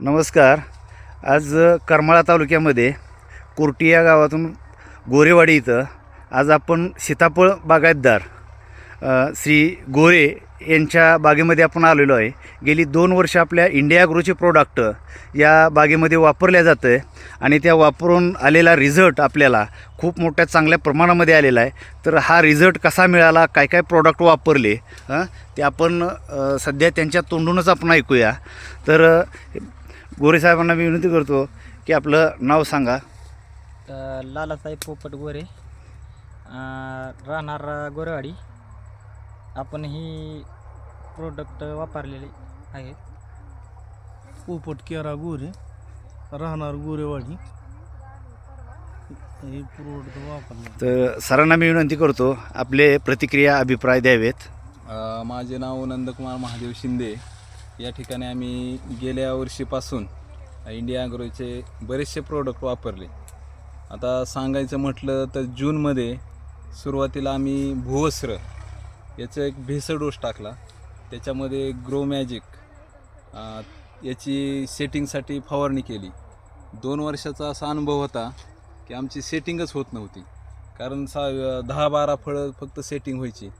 नमस्कार. आज करमाळा तालुक्यामध्ये कुर्टी या गावातून गोरेवाडी इथं आज आपण सीताफळ बागायतदार श्री गोरे यांच्या बागेमध्ये आपण आलेलो आहे. गेली 2 वर्ष आपल्या इंडिया ॲग्रोचे प्रोडक्ट या बागेमध्ये वापरल्या जातं आहे आणि त्या वापरून आलेला रिझल्ट आपल्याला खूप मोठ्या चांगल्या प्रमाणामध्ये आलेला आहे. तर हा रिझल्ट कसा मिळाला, काय काय प्रोडक्ट वापरले ते आपण सध्या त्यांच्या तोंडूनच आपण ऐकूया. तर गोरे साहेबांना मी विनंती करतो की आपलं नाव सांगा. लालासाहेब पोपट गोरे, राहणार गोरेवाडी. आपण ही प्रोडक्ट वापरलेले आहेत. पोपट केरा गोरे, राहणार गोरेवाडी. हे प्रोडक्ट वापरले. तर सरांना मी विनंती करतो आपले प्रतिक्रिया अभिप्राय द्यावेत. माझे नाव नंदकुमार महादेव शिंदे. या ठिकाणी आम्ही गेल्या वर्षीपासून इंडिया ॲग्रोचे बरेचसे प्रोडक्ट वापरले. आता सांगायचं म्हटलं तर जूनमध्ये सुरुवातीला आम्ही भुवस्त्र याचा एक भेसळ डोस टाकला. त्याच्यामध्ये ग्रो मॅजिक याची सेटिंगसाठी फवारणी केली. 2 वर्षाचा असा अनुभव होता की आमची सेटिंगच होत नव्हती, कारण 10-12 फळं फक्त सेटिंग व्हायची.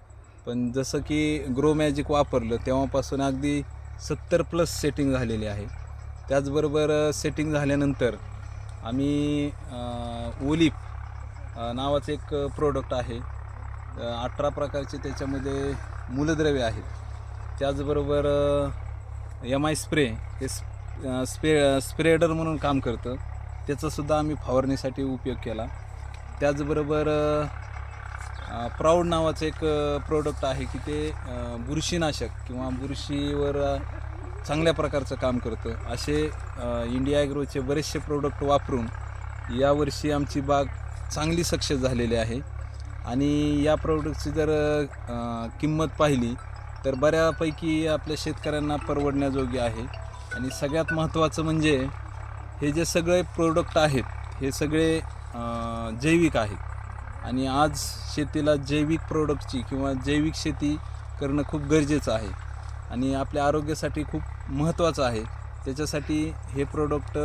पण जसं की ग्रो मॅजिक वापरलं तेव्हापासून अगदी 70+ सेटिंग झालेली आहे. त्याचबरोबर सेटिंग झाल्यानंतर आम्ही ओलिप नावाचं एक प्रोडक्ट आहे. 18 प्रकारचे त्याच्यामध्ये मूलद्रव्य आहेत. त्याचबरोबर MI स्प्रे हे स्प्रेडर म्हणून काम करतं, त्याचासुद्धा आम्ही फवारणीसाठी उपयोग केला. त्याचबरोबर प्राऊड नावाचं एक प्रोडक्ट आहे की ते बुरशीनाशक किंवा बुरशीवर चांगल्या प्रकारचं काम करतं. असे इंडिया ॲग्रोचे बरेचसे प्रोडक्ट वापरून यावर्षी आमची बाग चांगली सक्सेस झालेली आहे. आणि या प्रोडक्टची जर किंमत पाहिली तर बऱ्यापैकी आपल्या शेतकऱ्यांना परवडण्याजोगी आहे. आणि सगळ्यात महत्त्वाचं म्हणजे हे जे सगळे प्रोडक्ट आहेत हे सगळे जैविक आहेत. आणि आज शेतीला जैविक प्रोडक्टची किंवा जैविक शेती करणं खूप गरजेचं आहे आणि आपल्या आरोग्यासाठी खूप महत्त्वाचं आहे. त्याच्यासाठी हे प्रोडक्ट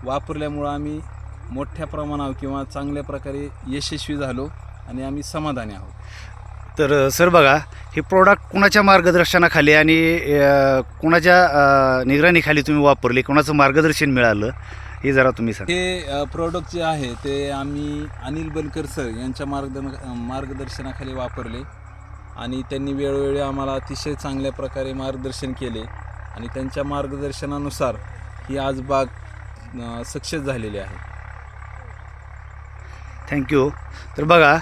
वापरल्यामुळं आम्ही मोठ्या प्रमाणावर किंवा चांगल्या प्रकारे यशस्वी झालो आणि आम्ही समाधानी आहोत. तर सर बघा, हे प्रोडक्ट कुणाच्या मार्गदर्शनाखाली आणि कुणाच्या निगराणीखाली तुम्ही वापरले, कुणाचं मार्गदर्शन मिळालं हे जरा तुम्ही सांगा. हे प्रोडक्ट जे आहे ते आम्ही अनिल बनकर सर यांच्या मार्गदर्शनाखाली वापरले आणि त्यांनी वेळोवेळी आम्हाला अतिशय चांगल्या प्रकारे मार्गदर्शन केले आणि त्यांच्या मार्गदर्शनानुसार ही आज बाग सक्सेस झालेली आहे. थँक्यू. तर बघा,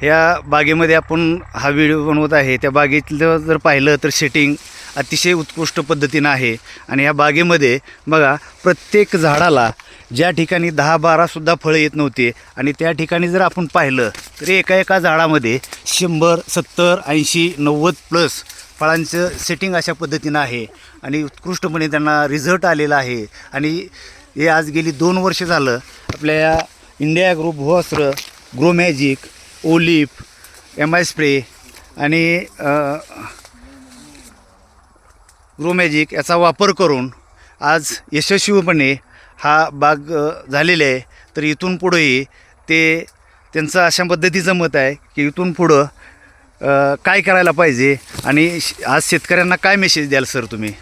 ह्या बागेमध्ये आपण हा व्हिडिओ बनवत आहे. त्या बागेतलं जर पाहिलं तर सेटिंग अतिशय उत्कृष्ट पद्धतीनं आहे. आणि या बागेमध्ये बघा, प्रत्येक झाडाला ज्या ठिकाणी 10-12सुद्धा फळं येत नव्हते आणि त्या ठिकाणी जर आपण पाहिलं तर एका झाडामध्ये 100, 70, 80, 90+ फळांचं सेटिंग अशा पद्धतीनं आहे आणि उत्कृष्टपणे त्यांना रिझल्ट आलेला आहे. आणि हे आज गेली 2 वर्ष झालं आपल्या या इंडिया ॲग्रो भुवस्त्र, ग्रो मॅजिक, ओलिप, MI स्प्रे आणि ग्रो मॅजिक याचा वापर करून आज यशस्वीपणे हा बाग झालेला आहे. तर इथून पुढंही त्यांचं अशा पद्धतीचं मत आहे की इथून पुढं काय करायला पाहिजे आणि आज शेतकऱ्यांना काय मेसेज द्याल सर तुम्ही?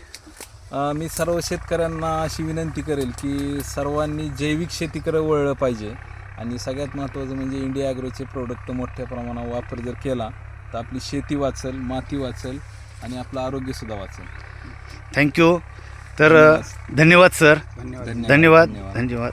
मी सर्व शेतकऱ्यांना अशी विनंती करेल की सर्वांनी जैविक शेतीकडे वळलं पाहिजे आणि सगळ्यात महत्त्वाचं म्हणजे इंडिया ॲग्रोचे प्रोडक्ट मोठ्या प्रमाणावर वापर जर केला तर आपली शेती वाचेल, माती वाचेल आणि आपलं आरोग्यसुद्धा वाचेल. थँक्यू. तर धन्यवाद सर. धन्यवाद.